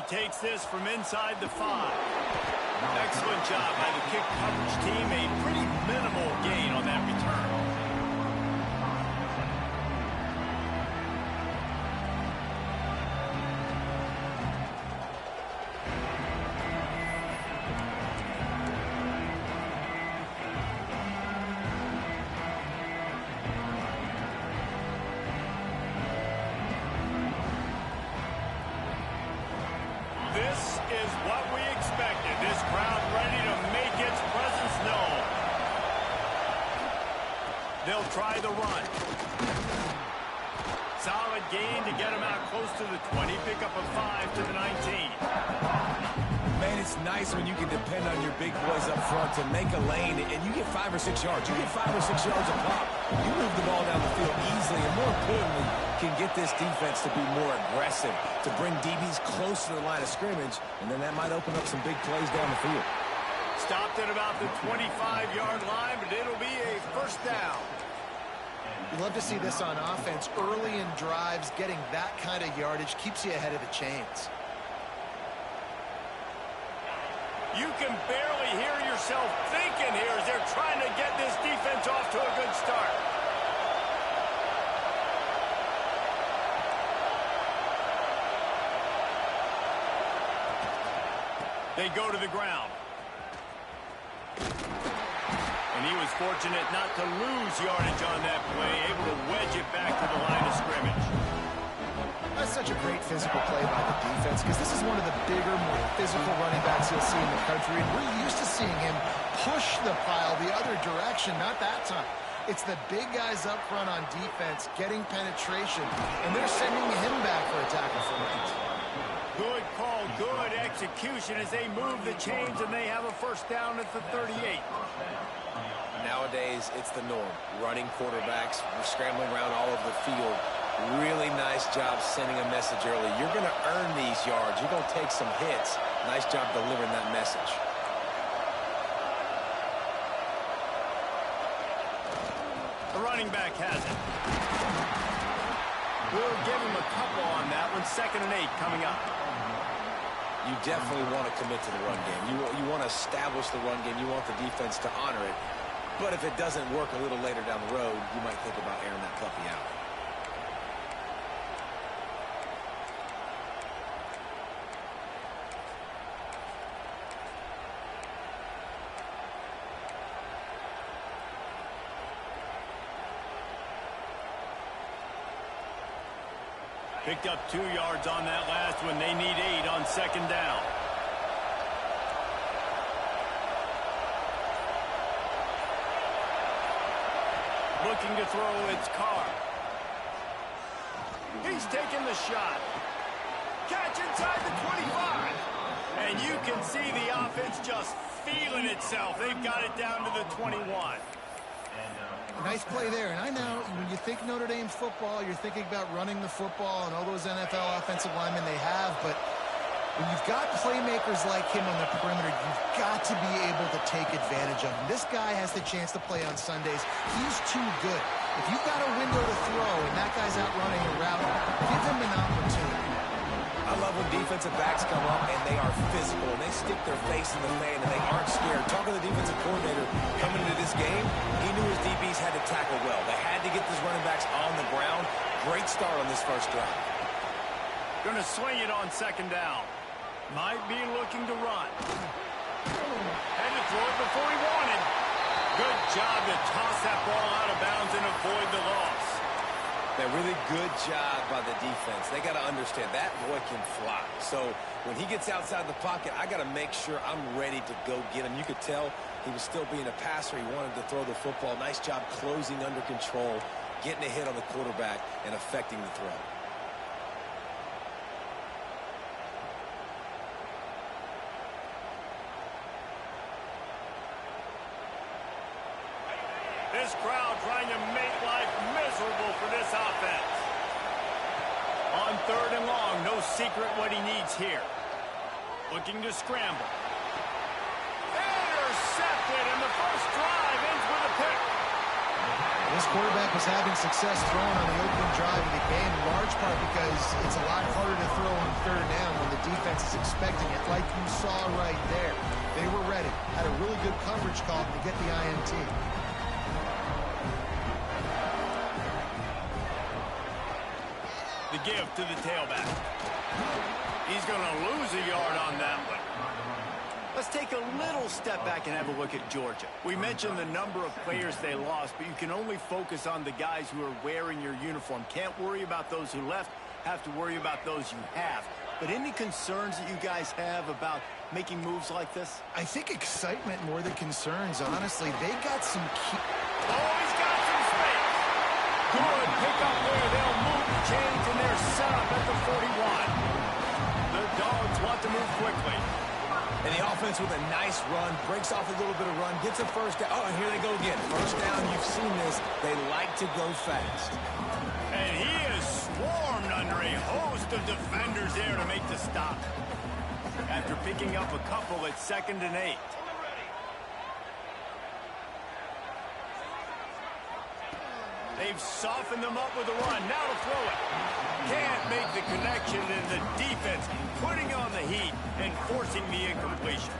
takes this from inside the 5. Excellent job by the kick coverage team. A pretty minimal gain on that return. This is what we expected. This crowd ready to make its presence known. They'll try the run. Solid gain to get him out close to the 20. Pick up a 5 to the 19. Man, it's nice when you can depend on your big boys up front to make a lane, and you get 5 or 6 yards. You get 5 or 6 yards a pop. You move the ball down the field easily, and more importantly, can get this defense to be more aggressive, to bring DBs close to the line of scrimmage, and then that might open up some big plays down the field. Stopped at about the 25-yard line, but it'll be a first down. You love to see this on offense. Early in drives, getting that kind of yardage keeps you ahead of the chains. You can barely hear yourself thinking here as they're trying to get this defense off to a good start. They go to the ground. And he was fortunate not to lose yardage on that play, able to wedge it back to the line of scrimmage. That's such a great physical play by the defense because this is one of the bigger, more physical running backs you'll see in the country, and we're used to seeing him push the pile the other direction, not that time. It's the big guys up front on defense getting penetration, and they're sending him back for a tackle for loss. Good call, good execution as they move the chains, and they have a first down at the 38. Nowadays, it's the norm. Running quarterbacks, scrambling around all over the field. Really nice job sending a message early. You're going to earn these yards. You're going to take some hits. Nice job delivering that message. The running back has it. We'll give him a couple on that one. 2nd and 8 coming up. You definitely want to commit to the run game. You want to establish the run game. You want the defense to honor it. But if it doesn't work a little later down the road, you might think about airing that puppy out. Picked up 2 yards on that last one. They need 8 on 2nd down. Looking to throw, it's Carr. He's taking the shot. Catch inside the 25. And you can see the offense just feeling itself. They've got it down to the 21. Nice play there. And I know when you think Notre Dame football, you're thinking about running the football and all those NFL offensive linemen they have. But when you've got playmakers like him on the perimeter, you've got to be able to take advantage of him. This guy has the chance to play on Sundays. He's too good. If you've got a window to throw and that guy's out running a route, give him an opportunity. I love when defensive backs come up and they are physical and they stick their face in the fan and they aren't scared. Talking to the defensive coordinator coming into this game, he knew his DBs had to tackle well. They had to get these running backs on the ground. Great start on this first drive. Going to swing it on 2nd down. Might be looking to run. Had to throw it before he wanted. Good job to toss that ball out of bounds and avoid the loss. That really good job by the defense. They got to understand that boy can fly. So when he gets outside the pocket, I got to make sure I'm ready to go get him. You could tell he was still being a passer. He wanted to throw the football. Nice job closing under control, getting a hit on the quarterback, and affecting the throw. This crowd trying to make life miserable for this offense. On 3rd and long, no secret what he needs here. Looking to scramble. Intercepted, and the first drive ends with a pick. This quarterback was having success throwing on the opening drive of the game, in large part because it's a lot harder to throw on third down when the defense is expecting it, like you saw right there. They were ready, had a really good coverage call to get the INT. The give to the tailback. He's going to lose a yard on that one. Let's take a little step back and have a look at Georgia. We mentioned the number of players they lost, but you can only focus on the guys who are wearing your uniform. Can't worry about those who left, have to worry about those you have. But any concerns that you guys have about making moves like this? I think excitement more than concerns, honestly. They got some key... Oh, he's got some space. Good pickup there. They'll move the chains, and they're set up at the 41. The Dogs want to move quickly. And the offense with a nice run, breaks off a little bit of run, gets a first down. Oh, and here they go again. First down, you've seen this. They like to go fast. And he is swarmed under a host of defenders there to make the stop. After picking up a couple at 2nd and 8. They've softened them up with a run. Now to throw it. Can't make the connection, and the defense putting on the heat and forcing the incompletion.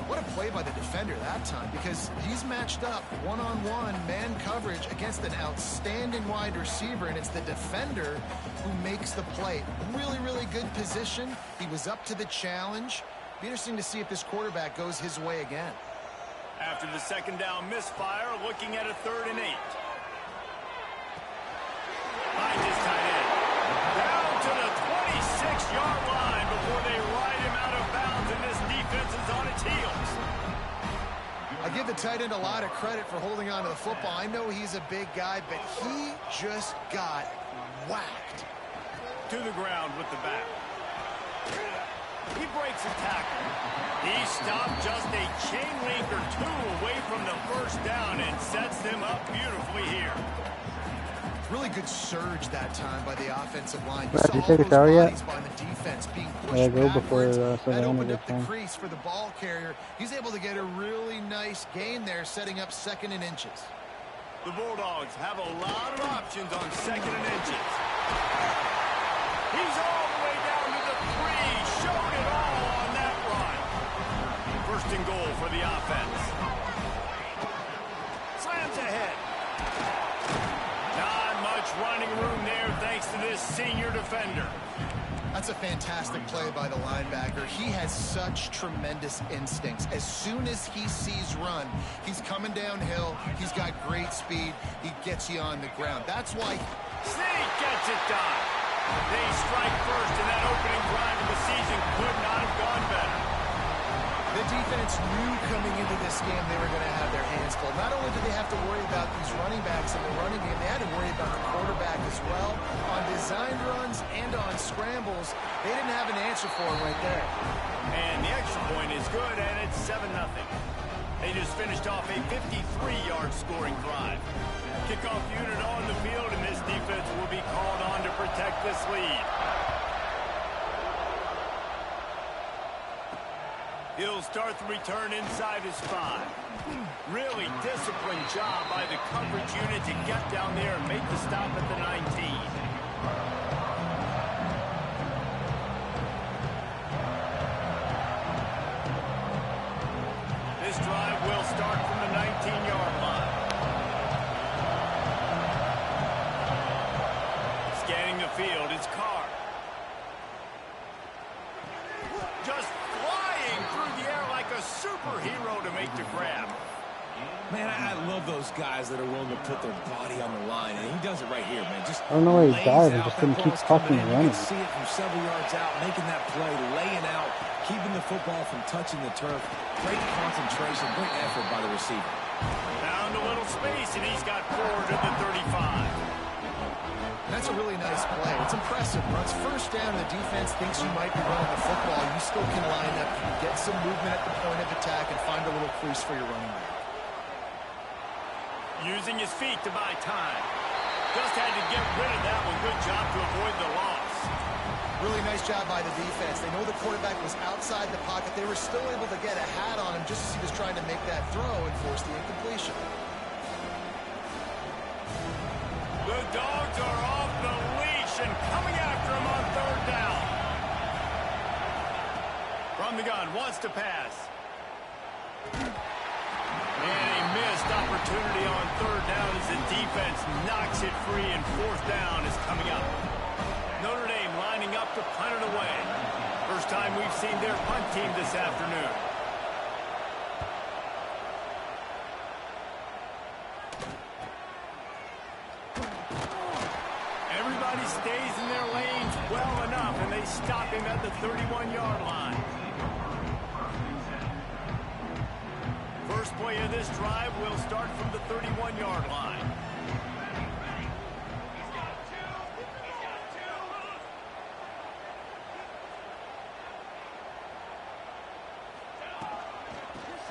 What a play by the defender that time, because he's matched up one-on-one man coverage against an outstanding wide receiver, and it's the defender who makes the play. Really, really good position. He was up to the challenge. Be interesting to see if this quarterback goes his way again. After the 2nd down misfire, looking at a 3rd and 8. Finds his tight end. Down to the 26-yard line before they ride him out of bounds, and this defense is on its heels. I give the tight end a lot of credit for holding on to the football. I know he's a big guy, but he just got whacked. To the ground with the back. He breaks a tackle. He stopped just a chain link or two away from the first down and sets them up beautifully here. Really good surge that time by the offensive line. Brad, did you take a shower yet? By the defense being pushed Yeah, go before that opened up the time. crease for the ball carrier. He's able to get a really nice gain there, setting up 2nd and inches. The Bulldogs have a lot of options on 2nd and inches. He's all the way down to the 3. Showed it all on that run. 1st and goal for the offense. Slams ahead. Running room there thanks to this senior defender. That's a fantastic play by the linebacker. He has such tremendous instincts. As soon as he sees run, he's coming downhill. He's got great speed. He gets you on the ground. That's why Sneak gets it done. They strike first, and that opening drive of the season could not have gone better. the defense knew coming into this game they were going to have their hands full. Not only did they have to worry about these running backs in the running game, they had to worry about the quarterback as well. On design runs and on scrambles, they didn't have an answer for him right there. And the extra point is good, and it's 7-0. They just finished off a 53-yard scoring drive. Kickoff unit on the field, and this defense will be called on to protect this lead. He'll start the return inside his 5. Really disciplined job by the coverage unit to get down there and make the stop at the 19. This drive will start from the 19-yard line. Scanning the field, it's Carr. Just flying through the air like a superhero to make the grab. Man, I love those guys that are willing to put their body on the line, and he does it right here, man. Just I don't know where he lays died. He out. just couldn't That keep ball's fucking coming in. You running. can see it from several yards out, making that play, laying out, keeping the football from touching the turf. Great concentration, great effort by the receiver. Found a little space, and he's got forward to the 35. That's a really nice play. It's impressive. Runs first down, the defense thinks you might be running the football. You still can line up, get some movement at the point of attack, and find a little crease for your running back. Using his feet to buy time. Just had to get rid of that one. Good job to avoid the loss. Really nice job by the defense. They know the quarterback was outside the pocket. They were still able to get a hat on him just as he was trying to make that throw and force the incompletion. Dogs are off the leash and coming after him on third down. From the gun, wants to pass. And a missed opportunity on third down as the defense knocks it free, and fourth down is coming up. Notre Dame lining up to punt it away. First time we've seen their punt team this afternoon. Everybody stays in their lanes well enough, and they stop him at the 31-yard line. First play of this drive will start from the 31-yard line.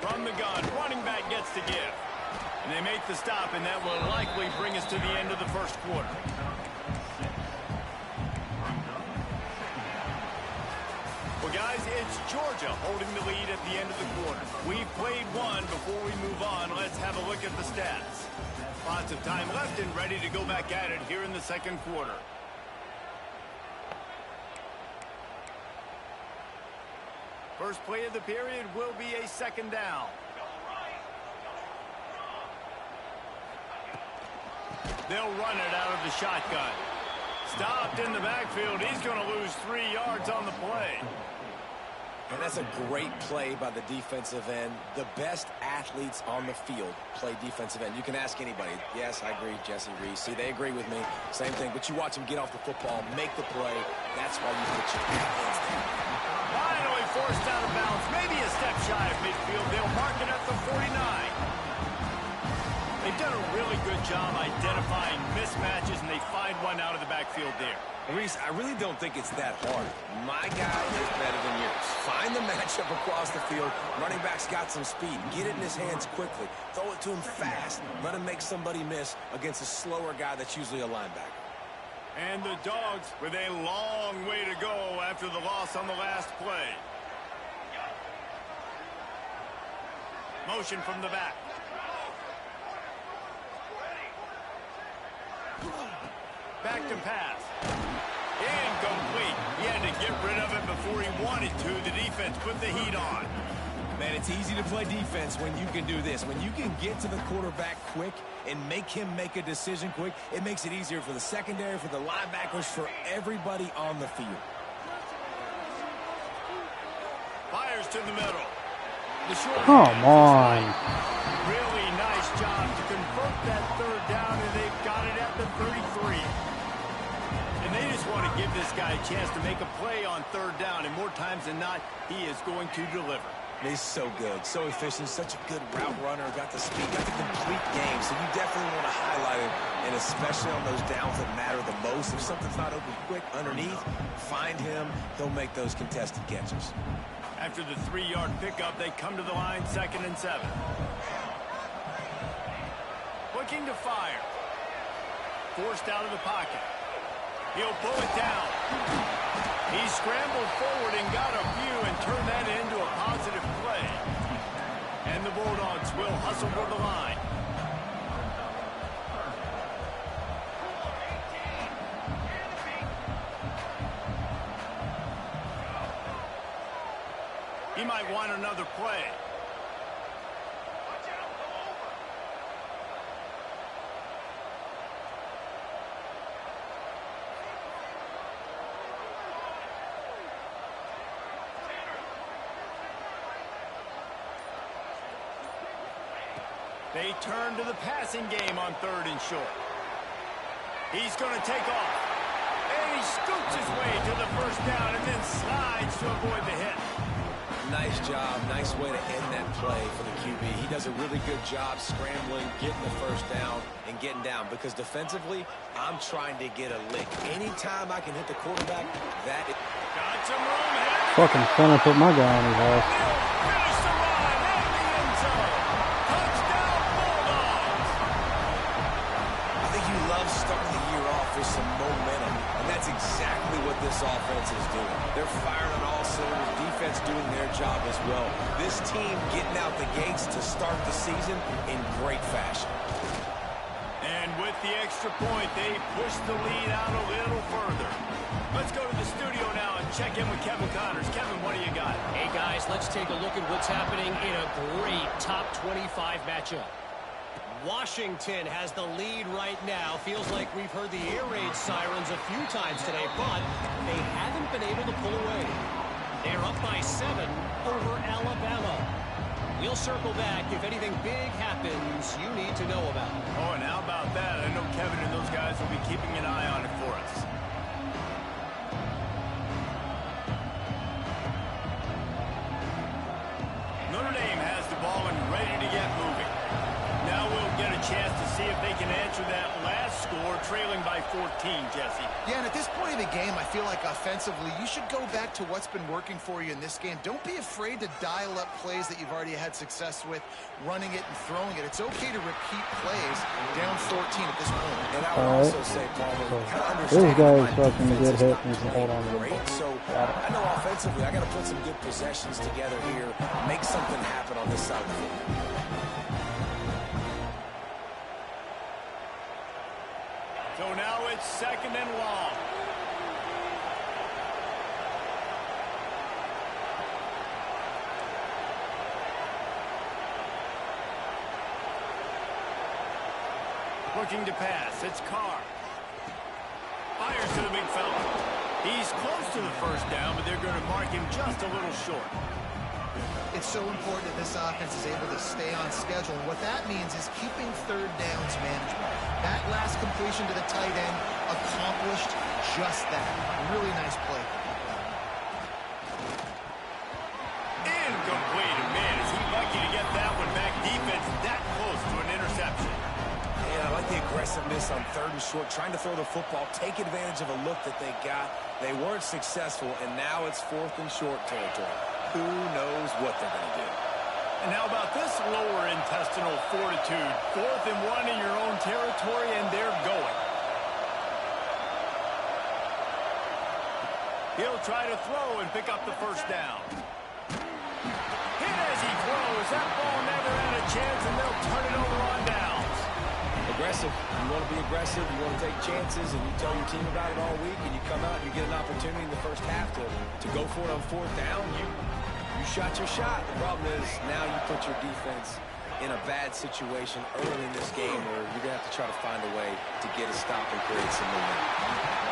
From the gun, running back gets to give. And they make the stop, and that will likely bring us to the end of the first quarter. Well, guys, it's Georgia holding the lead at the end of the quarter. We've played one. Before we move on, let's have a look at the stats. Lots of time left and ready to go back at it here in the second quarter. First play of the period will be a second down. They'll run it out of the shotgun. Stopped in the backfield. He's going to lose 3 yards on the play. And that's a great play by the defensive end. The best athletes on the field play defensive end. You can ask anybody. Yes, I agree, Jesse Reese. See, they agree with me. Same thing. But you watch him get off the football, make the play. That's why you put your hands there. Finally forced out of bounds. Maybe a step shy of midfield. They'll mark it at the 49. They've done a really good job identifying mismatches, and they find one out of the backfield there. Reese, I really don't think it's that hard. My guy is better than yours. Find the matchup across the field. Running back's got some speed. Get it in his hands quickly. Throw it to him fast. Let him make somebody miss against a slower guy that's usually a linebacker. And the Dogs with a long way to go after the loss on the last play. Motion from the back. Back to pass. Incomplete. He had to get rid of it before he wanted to. The defense put the heat on. Man, it's easy to play defense when you can do this. When you can get to the quarterback quick and make him make a decision quick, it makes it easier for the secondary, for the linebackers, for everybody on the field. Fires to the middle. Come on. Really nice job to convert that third down, and they've got it at the 33. And they just want to give this guy a chance to make a play on third down, and more times than not, he is going to deliver. He's so good, so efficient, such a good route runner, got the speed, got the complete game, so you definitely want to highlight him, and especially on those downs that matter the most. If something's not open quick underneath, find him, he'll make those contested catches. After the 3-yard pickup, they come to the line, 2nd and 7. Looking to fire. Forced out of the pocket. He'll pull it down. He scrambled forward and got a few and turned that into a positive play. And the Bulldogs will hustle for the line. He might want another play. They turn to the passing game on 3rd and short. He's going to take off. And he scoots his way to the first down and then slides to avoid the hit. Nice job. Nice way to end that play for the QB. He does a really good job scrambling, getting the first down, and getting down. Because defensively, I'm trying to get a lick. Anytime I can hit the quarterback, that is... Got some room. Fucking fun to put my guy on his ass. Finish the run in the end zone. Touchdown, Bulldogs. I think you love starting the year off with some momentum, and that's exactly what this offense is doing. They're firing on all cylinders, defense doing their job as well. This team getting out the gates to start the season in great fashion. And with the extra point, they push the lead out a little further. Let's go to the studio now and check in with Kevin Connors. Kevin, what do you got? Hey, guys, let's take a look at what's happening in a great top 25 matchup. Washington has the lead right now. Feels like we've heard the air raid sirens a few times today, but they haven't been able to pull away. They're up by 7 over Alabama. We'll circle back if anything big happens you need to know about. Oh, and how about that? I know Kevin and those guys will be keeping an eye on it for us. Notre Dame has the ball and ready to get moving. Now we'll get a chance to see if they can answer that last score, trailing by 14, Jesse. Yeah, and at this point in the game, I feel like offensively, you should go back to what's been working for you in this game. Don't be afraid to dial up plays that you've already had success with, running it and throwing it. It's okay to repeat plays down 14 at this point. And I would also say, Palmer, This guy's fucking good hit and can hold on to the ball. So I know offensively, I got to put some good possessions together here, make something happen on this side of the field. So now it's 2nd and long. Looking to pass. It's Carr. Fires to the big fella. He's close to the first down, but they're going to mark him just a little short. It's so important that this offense is able to stay on schedule. And what that means is keeping third downs manageable. That last completion to the tight end accomplished just that. Really nice play. Incomplete. And man, is he lucky to get that one back. Defense that close to an interception. Yeah, I like the aggressiveness on 3rd and short, trying to throw the football, take advantage of a look that they got. They weren't successful, and now it's 4th and short territory. Who knows what they're going to do? And how about this lower intestinal fortitude? 4th and 1 in your own territory, and they're going. He'll try to throw and pick up the first down. Hit as he throws. That ball never had a chance, and they'll turn it over on downs. Aggressive. You want to be aggressive. You want to take chances, and you tell your team about it all week, and you come out and you get an opportunity in the first half to go for it on 4th down. You shot your shot. The problem is now you put your defense in a bad situation early in this game where you're going to have to try to find a way to get a stop and create some momentum.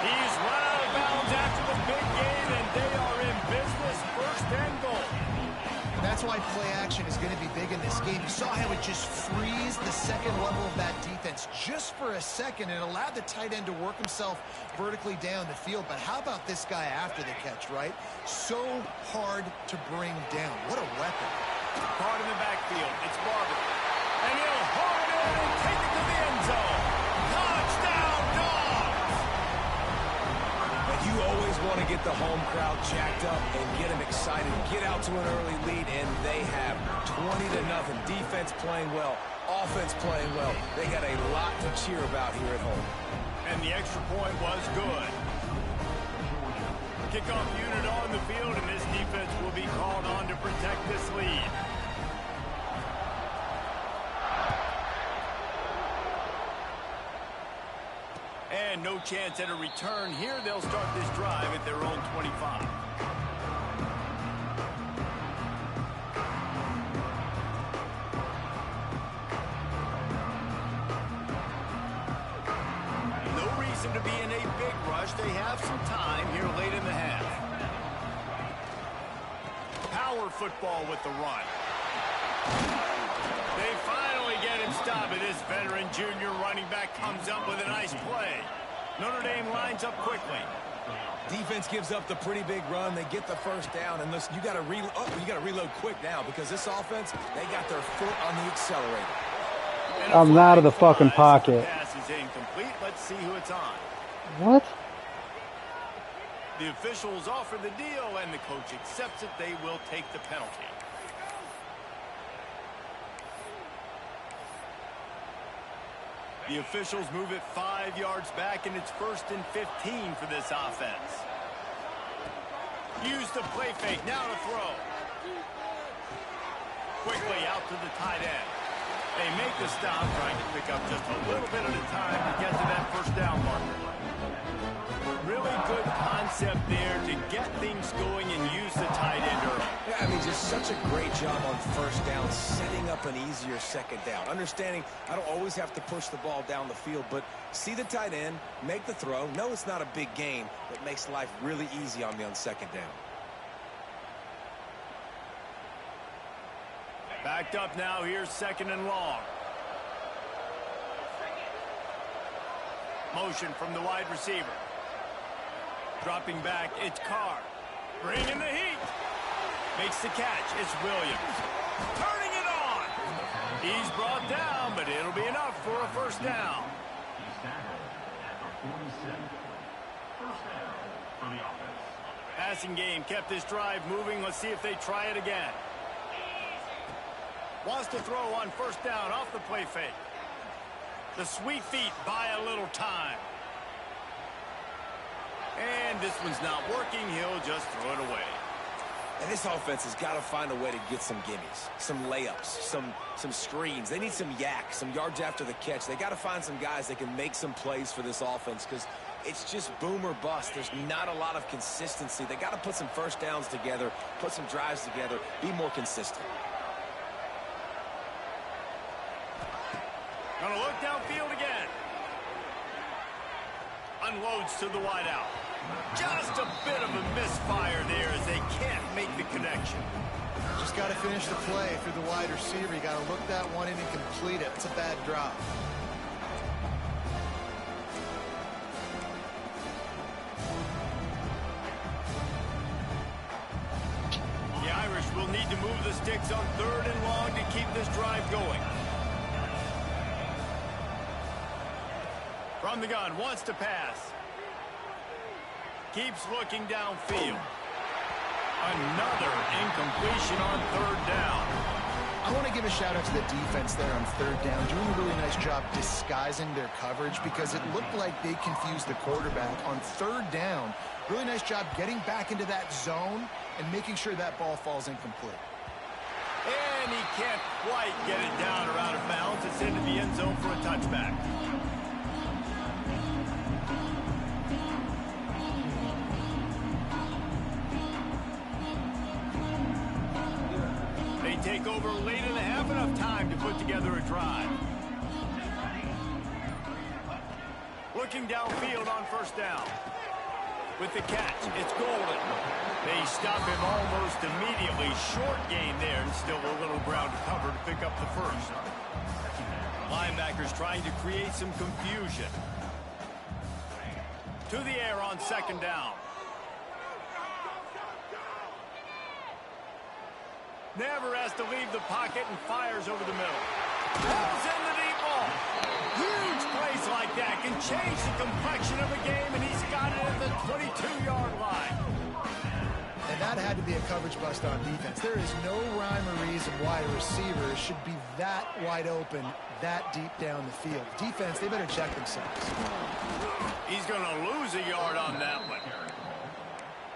He's run out of bounds after the big game, and they are in business. 1st and goal. That's why play action is going to be big in this game. You saw how it just freezed the second level of that defense just for a second. It allowed the tight end to work himself vertically down the field. But how about this guy after the catch, right? So hard to bring down. What a weapon. Caught in the backfield. It's Barber. And he'll haul it in and take it to the end zone. Touchdown, Dogs! And you always want to get the home crowd jacked up and get them excited. Get out to an early lead, and they have 20-0. Defense playing well. Offense playing well. They got a lot to cheer about here at home. And the extra point was good. Kickoff unit on the field, and this defense will be called on to protect this lead. And no chance at a return here. They'll start this drive at their own 25. No reason to be in a big rush. They have some time here late in the half. Power football with the run. They finally get him stopped. This veteran junior running back comes up with a nice play. Notre Dame lines up quickly. Defense gives up the pretty big run. They get the first down, and listen, you got to reload quick now because this offense, they got their foot on the accelerator. I'm out of the fucking pocket. Pass is incomplete. Let's see who it's on. What? The officials offer the deal, and the coach accepts it. They will take the penalty. The officials move it 5 yards back, and it's 1st and 15 for this offense. Use the play fake. Now to throw. Quickly out to the tight end. They make the stop, trying to pick up just a little bit at a time to get to that first down marker. Really good concept there to get things going and use the tight end early. Yeah, I mean, just such a great job on first down, setting up an easier second down. Understanding I don't always have to push the ball down the field, but see the tight end, make the throw. No, it's not a big gain, but makes life really easy on me on second down. Backed up now, here's second and long. Motion from the wide receiver. Dropping back, it's Carr. Bringing the heat. Makes the catch, it's Williams. Turning it on. He's brought down, but it'll be enough for a first down. Passing game kept this drive moving. Let's see if they try it again. Wants to throw on first down off the play fake. The sweet feet buy a little time. And this one's not working. He'll just throw it away. And this offense has got to find a way to get some gimmies, some layups, some screens. They need some yak, some yards after the catch. They got to find some guys that can make some plays for this offense because it's just boom or bust. There's not a lot of consistency. They got to put some first downs together, put some drives together, be more consistent. Gonna look downfield again. Unloads to the wideout. Just a bit of a misfire there as they can't make the connection. Just got to finish the play through the wide receiver. You got to look that one in and complete it. It's a bad drop. The Irish will need to move the sticks on third and long to keep this drive going. From the gun, wants to pass. Keeps looking downfield. Another incompletion on third down. I want to give a shout out to the defense there on third down, doing a really nice job disguising their coverage because it looked like they confused the quarterback on third down. Really nice job getting back into that zone and making sure that ball falls incomplete. And he can't quite get it down or out of bounds. It's into the end zone for a touchback. Take over late in the half, enough time to put together a drive. Looking downfield on first down. With the catch, it's Golden. They stop him almost immediately. Short gain there, and still a little ground to cover to pick up the first. Linebackers trying to create some confusion. To the air on second down. Never has to leave the pocket and fires over the middle. Pulls in the deep ball. Huge plays like that can change the complexion of a game, and he's got it at the 22-yard line. And that had to be a coverage bust on defense. There is no rhyme or reason why a receiver should be that wide open, that deep down the field. Defense, they better check themselves. He's going to lose a yard on that one.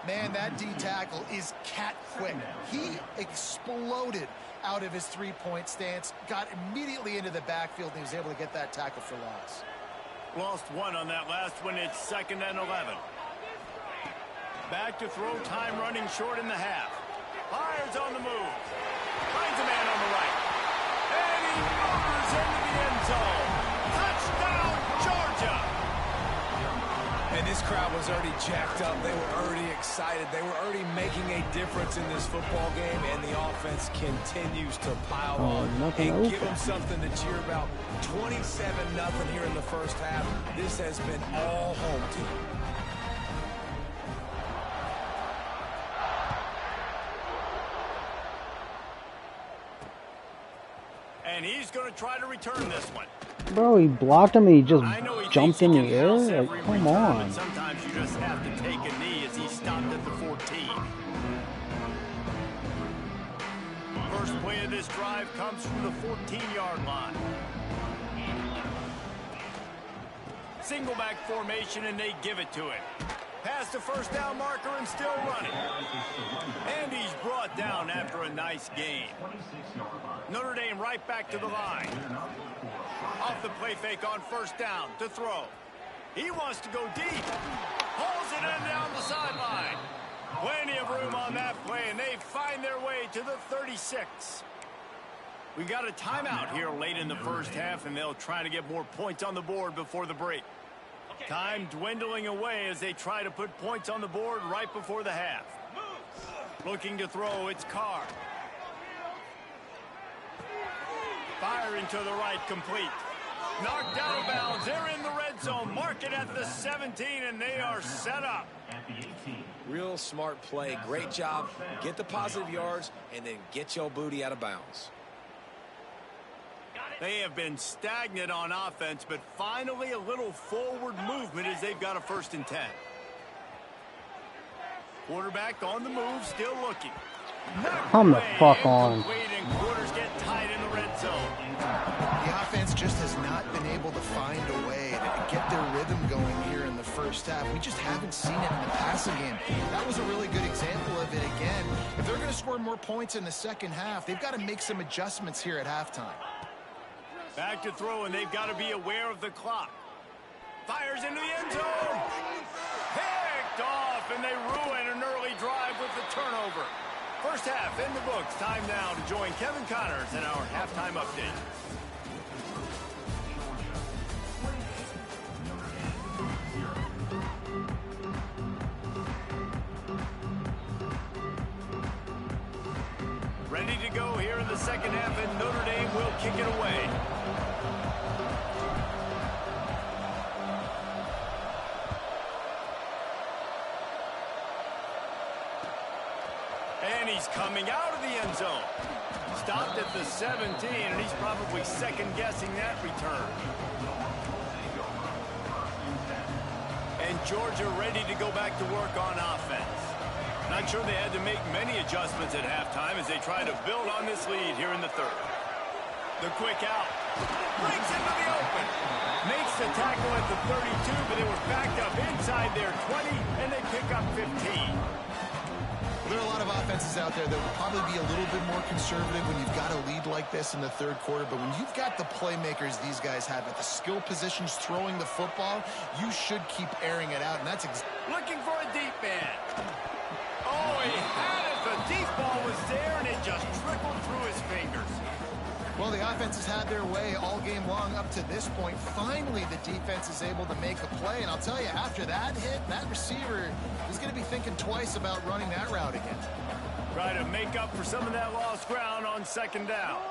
Man, that D tackle is cat quick. He exploded out of his three-point stance, got immediately into the backfield, and he was able to get that tackle for loss. Lost one on that last one. It's second and 11. Back to throw, time running short in the half. Fires on the move. Finds a man on the right. And he motors into the end zone. Touchdown, Georgia! And this crowd was already jacked up. They were already excited. They were already making a difference in this football game, and the offense continues to pile on and give them something to cheer about. 27-0 here in the first half. This has been all home team. And he's going to try to return this one. Bro, he blocked him and he just jumped in the air? Like, come on. Sometimes you just have to take a knee as he stopped at the 14. First play of this drive comes from the 14-yard line. Single back formation, and they give it to him. Past the first down marker and still running. And he's brought down after a nice gain. Notre Dame right back to the line. Off the play fake on first down to throw. He wants to go deep. Pulls it in down the sideline. Plenty of room on that play, and they find their way to the 36. We got a timeout here late in the first half, and they'll try to get more points on the board before the break. Time dwindling away as they try to put points on the board right before the half. Looking to throw, it's Carr. Firing to the right, complete. Knocked out of bounds. They're in the red zone. Mark it at the 17, and they are set up. Real smart play. Great job. Get the positive yards, and then get your booty out of bounds. They have been stagnant on offense, but finally a little forward movement as they've got a 1st and 10. Quarterback on the move, still looking. Come the fuck on. And quarters get tied in the red zone. The offense just has not been able to find a way to get their rhythm going here in the first half. We just haven't seen it in the passing game. That was a really good example of it again. If they're going to score more points in the second half, they've got to make some adjustments here at halftime. Back to throw, and they've got to be aware of the clock. Fires into the end zone. Picked off, and they ruin an early drive with the turnover. First half in the books. Time now to join Kevin Connors in our halftime update. Ready to go here in the second half, and Notre Dame will kick it away. And he's coming out of the end zone. Stopped at the 17, and he's probably second-guessing that return. And Georgia ready to go back to work on offense. Not sure they had to make many adjustments at halftime as they try to build on this lead here in the third. The quick out. Breaks into the open. Makes the tackle at the 32, but they were backed up inside their 20, and they pick up 15. There are a lot of offenses out there that will probably be a little bit more conservative when you've got a lead like this in the third quarter. But when you've got the playmakers these guys have at the skill positions throwing the football, you should keep airing it out. And that's looking for a deep man. Oh, he had it. The deep ball was there, and it just trickled through his fingers. Well, the offense has had their way all game long up to this point. Finally, the defense is able to make a play. And I'll tell you, after that hit, that receiver is going to be thinking twice about running that route again. Try to make up for some of that lost ground on second down.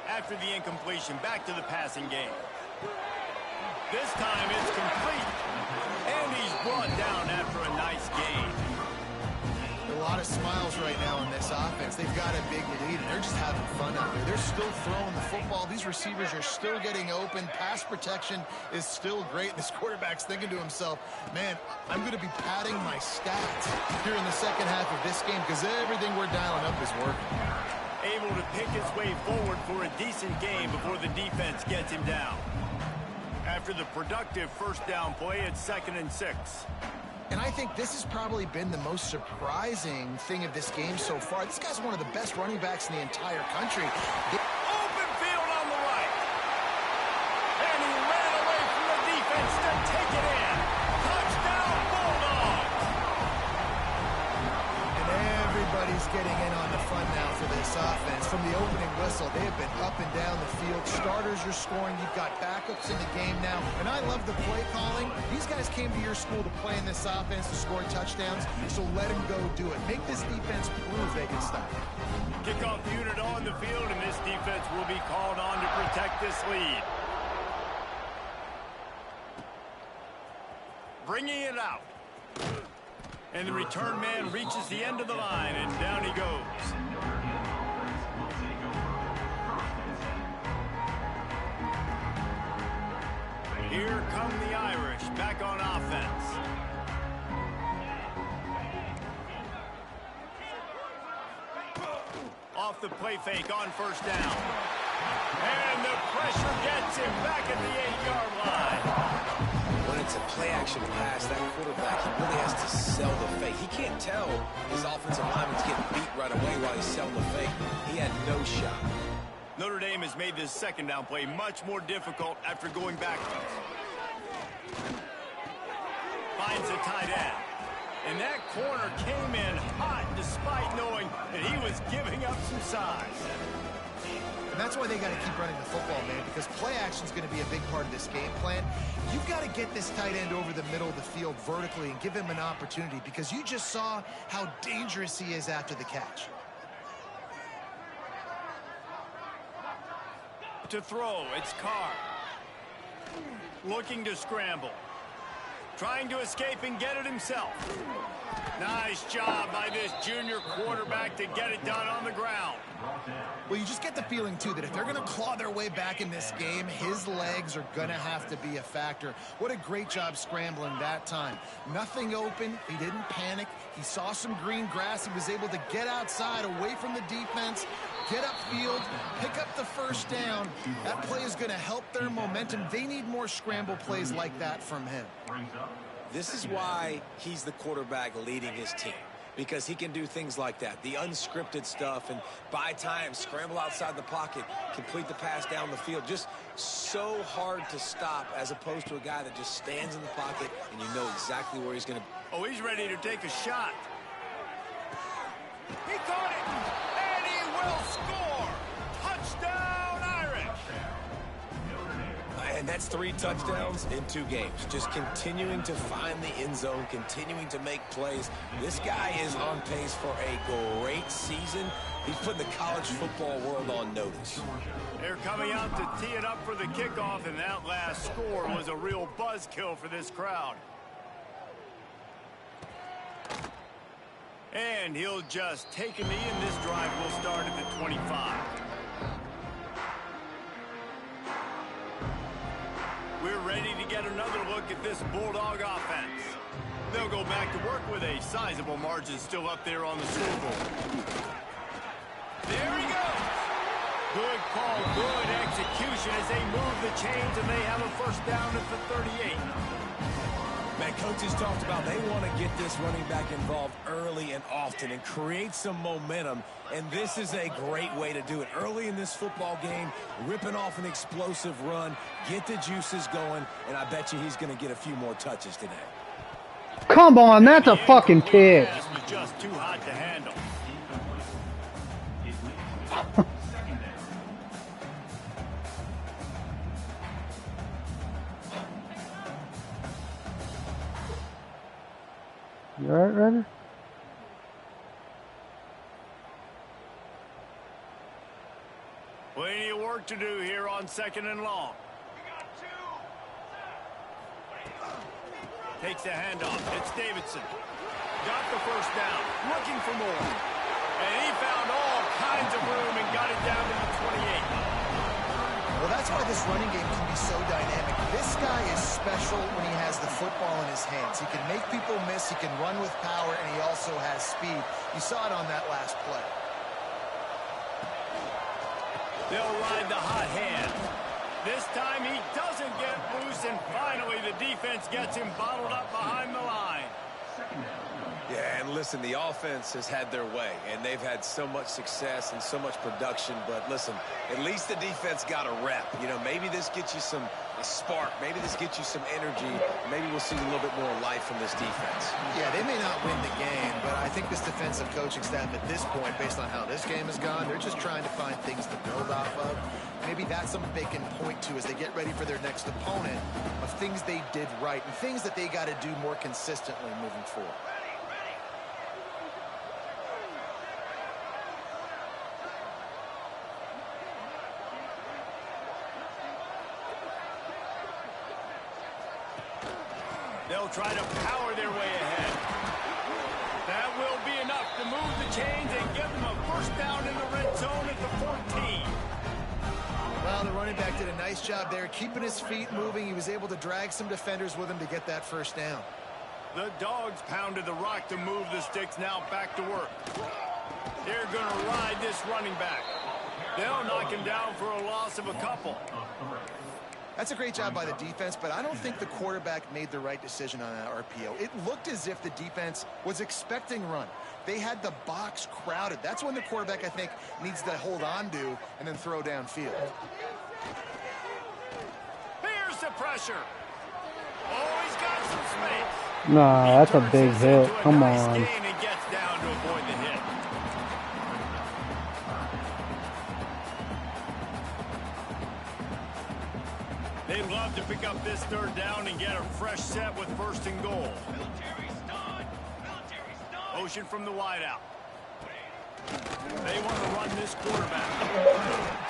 After the incompletion, back to the passing game. This time it's complete. And he's brought down after a nice gain. A lot of smiles right now in this offense. They've got a big lead, and they're just having fun out there. They're still throwing the football. These receivers are still getting open. Pass protection is still great. This quarterback's thinking to himself, man, I'm going to be padding my stats here in the second half of this game because everything we're dialing up is working. Able to pick his way forward for a decent game before the defense gets him down. After the productive first down play, it's 2nd and 6. And I think this has probably been the most surprising thing of this game so far. This guy's one of the best running backs in the entire country. Open field on the right. And he ran away from the defense to take it in. Touchdown, Bulldogs. And everybody's getting in on the fun now for this offense. From the opening whistle, they have been up and down the field. Starters are scoring. You've got backups in the game now. And I love the play calling. These guys came to your school to play in this offense to score touchdowns, so let them go do it. Make this defense prove they can stop it. Kickoff unit on the field, and this defense will be called on to protect this lead. Bringing it out. And the return man reaches the end of the line, and down he goes. Here come the Irish back on offense. Off the play fake on first down. And the pressure gets him back at the 8-yard line. When a it's a play-action pass, that quarterback, he really has to sell the fake. He can't tell his offensive lineman's getting beat right away while he's selling the fake. He had no shot. Notre Dame has made this second down play much more difficult after going backwards. Finds a tight end. And that corner came in hot despite knowing that he was giving up some size. And that's why they got to keep running the football, man, because play action is going to be a big part of this game plan. You've got to get this tight end over the middle of the field vertically and give him an opportunity, because you just saw how dangerous he is after the catch. To throw, it's Carr. Looking to scramble. Trying to escape and get it himself. Nice job by this junior quarterback to get it done on the ground. Well, you just get the feeling, too, that if they're going to claw their way back in this game, his legs are going to have to be a factor. What a great job scrambling that time. Nothing open. He didn't panic. He saw some green grass. He was able to get outside, away from the defense, get upfield, pick up the first down. That play is going to help their momentum. They need more scramble plays like that from him. This is why he's the quarterback leading his team, because he can do things like that, the unscripted stuff, and buy time, scramble outside the pocket, complete the pass down the field. Just so hard to stop, as opposed to a guy that just stands in the pocket and you know exactly where he's going to be. Oh, he's ready to take a shot. He caught it, and he will score. Touchdown, Irish. And that's 3 touchdowns in 2 games. Just continuing to find the end zone, continuing to make plays. This guy is on pace for a great season. He's putting the college football world on notice. They're coming out to tee it up for the kickoff, and that last score was a real buzzkill for this crowd. And he'll just take a knee, and this drive will start at the 25. We're ready to get another look at this Bulldog offense. They'll go back to work with a sizable margin still up there on the scoreboard. There he goes. Good call, good execution as they move the chains, and they have a first down at the 38. Man, coaches talked about they want to get this running back involved early and often and create some momentum, and this is a great way to do it. Early in this football game, ripping off an explosive run, get the juices going, and I bet you he's going to get a few more touches today. Come on, that's a fucking kick. This was just too hot to handle. You alright, Ryder? Plenty of work to do here on 2nd and long. Takes the handoff. It's Davidson. Got the first down. Looking for more. And he found all kinds of room and got it down to the 28. Well, that's why this running game can be so dynamic. This guy is special when he has the football in his hands. He can make people miss, he can run with power, and he also has speed. You saw it on that last play. They'll ride the hot hand. This time he doesn't get loose, and finally the defense gets him bottled up behind the line. Yeah, and listen, the offense has had their way, and they've had so much success and so much production. But listen, at least the defense got a rep. You know, maybe this gets you a spark. Maybe this gets you some energy. Maybe we'll see a little bit more life from this defense. Yeah, they may not win the game, but I think this defensive coaching staff at this point, based on how this game has gone, they're just trying to find things to build off of. Maybe that's something they can point to as they get ready for their next opponent, of things they did right and things that they got to do more consistently moving forward. They'll try to power their way ahead. That will be enough to move the chains and give them a first down in the red zone at the 14. Well, the running back did a nice job there, keeping his feet moving. He was able to drag some defenders with him to get that first down. The Dogs pounded the rock to move the sticks, now back to work. They're going to ride this running back. They'll knock him down for a loss of a couple. That's a great job by the defense, but I don't think the quarterback made the right decision on that RPO. It looked as if the defense was expecting run. They had the box crowded. That's when the quarterback, I think, needs to hold on to and then throw downfield. Here's the pressure. Oh, he's got some space. Nah, that's a big hit. Come on. And gets down to avoid the hit. They love to pick up this third down and get a fresh set with 1st and goal. Motion from the wideout. They want to run this quarterback.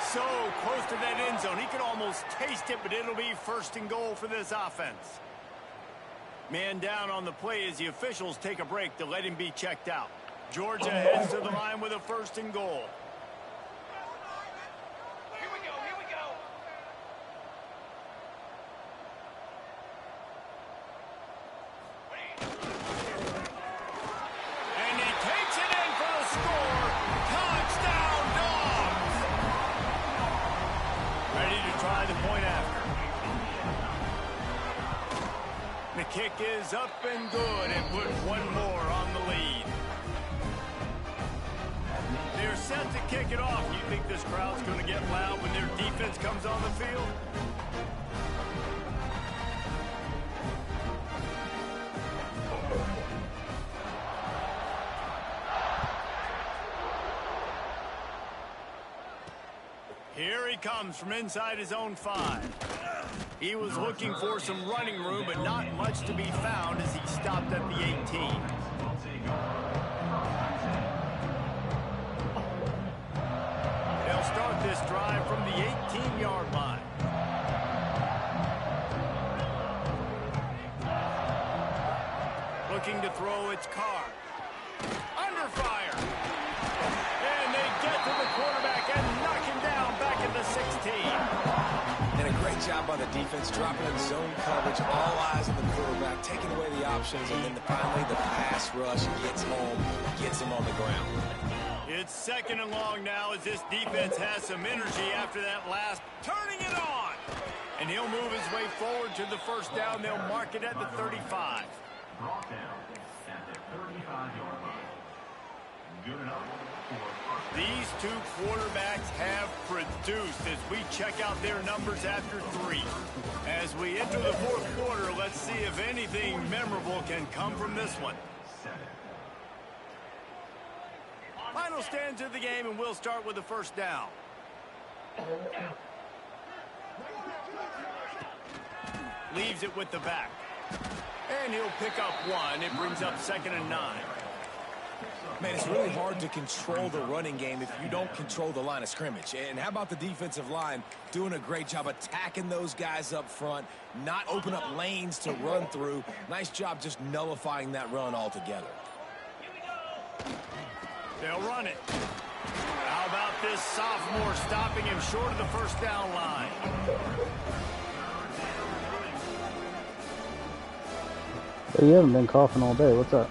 So close to that end zone. He could almost taste it, but it'll be 1st and goal for this offense. Man down on the play as the officials take a break to let him be checked out. Georgia heads to the line with a 1st and goal. Kick is up and good and put one more on the lead. They're set to kick it off. You think this crowd's going to get loud when their defense comes on the field? Here he comes from inside his own 5. He was looking for some running room, but not much to be found as he stopped at the 18. They'll start this drive from the 18-yard line. Looking to throw its car. Under fire. And they get to the quarterback and knock him down back at the 16. And a great job by the defense, dropping in zone coverage, all eyes on the quarterback, taking away the options, and then finally the pass rush gets home, gets him on the ground. It's 2nd and long now as this defense has some energy after that last, turning it on. And he'll move his way forward to the 1st down. They'll mark it at the 35. Brought down at the 35-yard line. Good enough. These two quarterbacks have produced as we check out their numbers after 3. As we enter the 4th quarter, let's see if anything memorable can come from this one. Final stands of the game, and we'll start with the 1st down. Leaves it with the back. And he'll pick up 1. It brings up 2nd and 9. Man, it's really hard to control the running game if you don't control the line of scrimmage. And how about the defensive line doing a great job attacking those guys up front, not open up lanes to run through. Nice job just nullifying that run altogether. They'll run it. How about this sophomore stopping him short of the 1st down line? Hey, you haven't been coughing all day. What's up?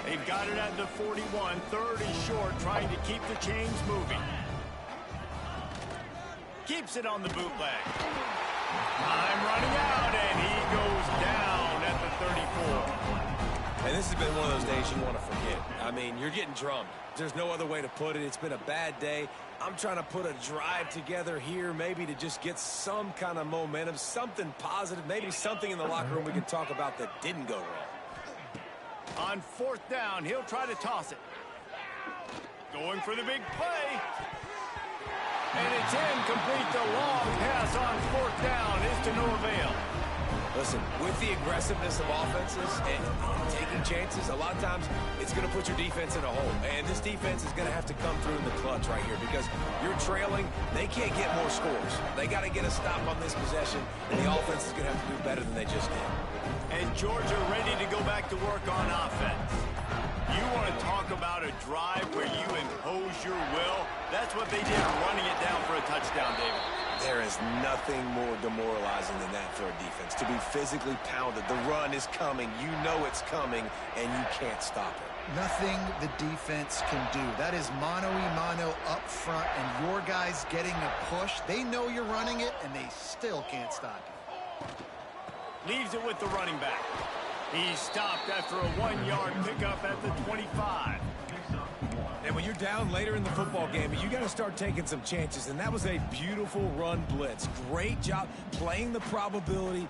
They've got it at the 41, 3rd and short, trying to keep the chains moving. Keeps it on the bootleg. Time running out, and he goes down at the 34. And this has been one of those days you want to forget. I mean, you're getting drummed. There's no other way to put it. It's been a bad day. I'm trying to put a drive together here, maybe to just get some kind of momentum, something positive, maybe something in the locker room we can talk about that didn't go wrong. On 4th down, he'll try to toss it. Going for the big play. And it's incomplete. The long pass on 4th down is to no avail. Listen, with the aggressiveness of offenses and taking chances, a lot of times it's going to put your defense in a hole. And this defense is going to have to come through in the clutch right here because you're trailing. They can't get more scores. They got to get a stop on this possession, and the offense is going to have to do better than they just did. And Georgia ready to go back to work on offense. You want to talk about a drive where you impose your will? That's what they did, running it down for a touchdown, David. There is nothing more demoralizing than that for a defense, to be physically pounded. The run is coming. You know it's coming, and you can't stop it. Nothing the defense can do. That is mano-a-mano up front, and your guys getting a push. They know you're running it, and they still can't stop you. Leaves it with the running back. He's stopped after a 1-yard pickup at the 25. And when you're down later in the football game, you got to start taking some chances, and that was a beautiful run blitz. Great job playing the probability.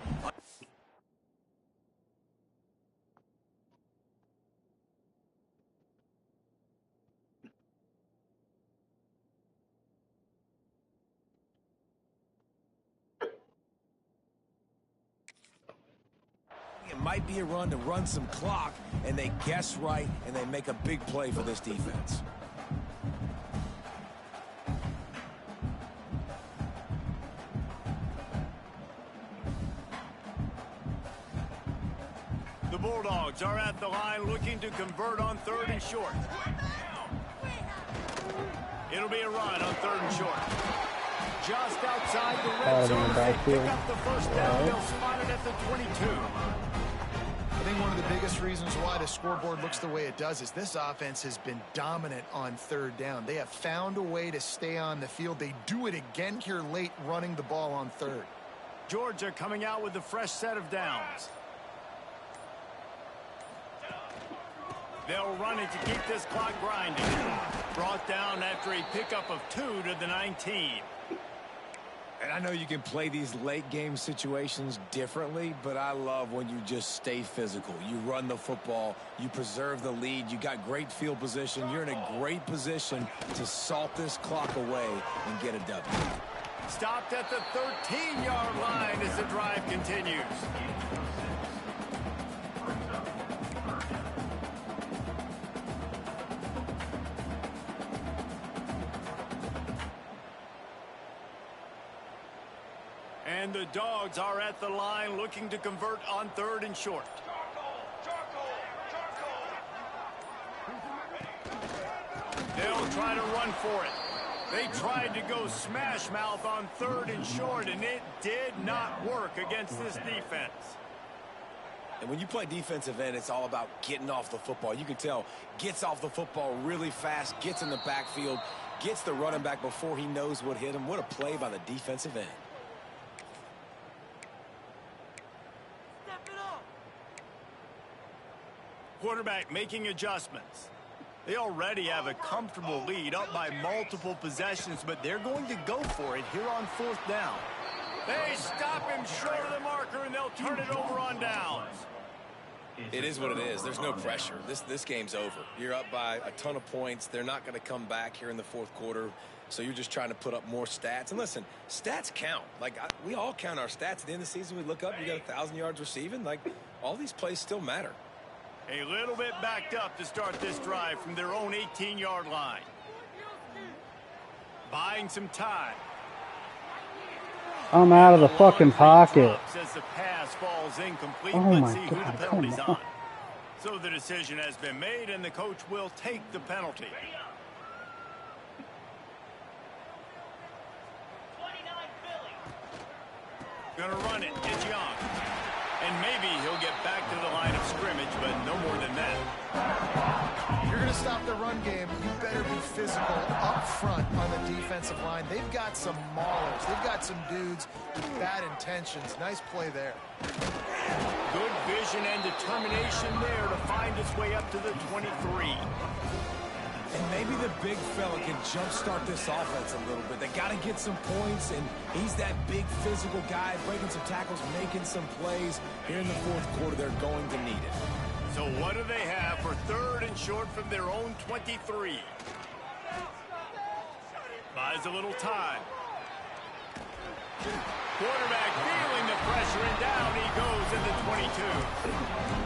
It might be a run to run some clock, and they guess right, and they make a big play for this defense. The Bulldogs are at the line looking to convert on 3rd and short. It'll be a run on 3rd and short. Just outside the red zone, they pick up the first down. They'll spot it at the 22. I think one of the biggest reasons why the scoreboard looks the way it does is this offense has been dominant on 3rd down. They have found a way to stay on the field. They do it again here late, running the ball on 3rd. Georgia coming out with a fresh set of downs. They'll run it to keep this clock grinding. Brought down after a pickup of 2 to the 19. And I know you can play these late game situations differently, but I love when you just stay physical. You run the football, you preserve the lead, you got great field position, you're in a great position to salt this clock away and get a W. Stopped at the 13-yard line as the drive continues. And the Dogs are at the line looking to convert on 3rd and short. They'll try to run for it. They tried to go smash mouth on 3rd and short, and it did not work against this defense. And when you play defensive end, it's all about getting off the football. You can tell, gets off the football really fast, gets in the backfield, gets the running back before he knows what hit him. What a play by the defensive end. Quarterback making adjustments. They already have a comfortable lead up by multiple possessions, but they're going to go for it here on 4th down. They stop him short of the marker, and they'll turn it over on downs. It is what it is. There's no pressure. This game's over. You're up by a ton of points. They're not going to come back here in the 4th quarter, so you're just trying to put up more stats. And listen, stats count. We all count our stats. At the end of the season, we look up, you got 1,000 yards receiving. All these plays still matter. A little bit backed up to start this drive from their own 18-yard line. Buying some time. I'm out of the fucking pocket. As the pass falls incomplete. Oh Let's my see who God, the penalty's come on. on. So the decision has been made, and the coach will take the penalty. Gonna run it. It's Young. And maybe he'll get back to the line of scrimmage, but no more than that. If you're going to stop the run game, you better be physical up front on the defensive line. They've got some maulers. They've got some dudes with bad intentions. Nice play there. Good vision and determination there to find its way up to the 23. And maybe the big fella can jumpstart this offense a little bit. They got to get some points, and he's that big physical guy, breaking some tackles, making some plays. Here in the 4th quarter, they're going to need it. So what do they have for 3rd and short from their own 23? Buys a little time. Quarterback feeling the pressure, and down he goes in the 22.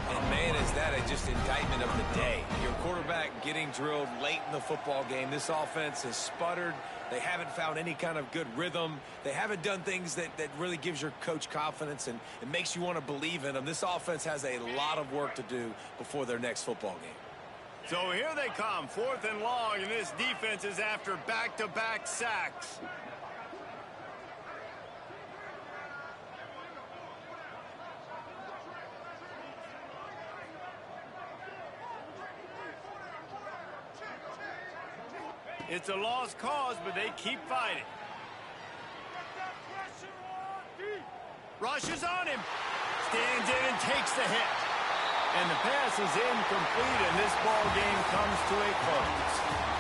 And man, is that just indictment of the day. Your quarterback getting drilled late in the football game. This offense has sputtered. They haven't found any kind of good rhythm. They haven't done things that really gives your coach confidence and it makes you want to believe in them. This offense has a lot of work to do before their next football game. So here they come, 4th and long, and this defense is after back-to-back sacks. It's a lost cause, but they keep fighting. Rushes on him. Stands in and takes the hit. And the pass is incomplete, and this ball game comes to a close.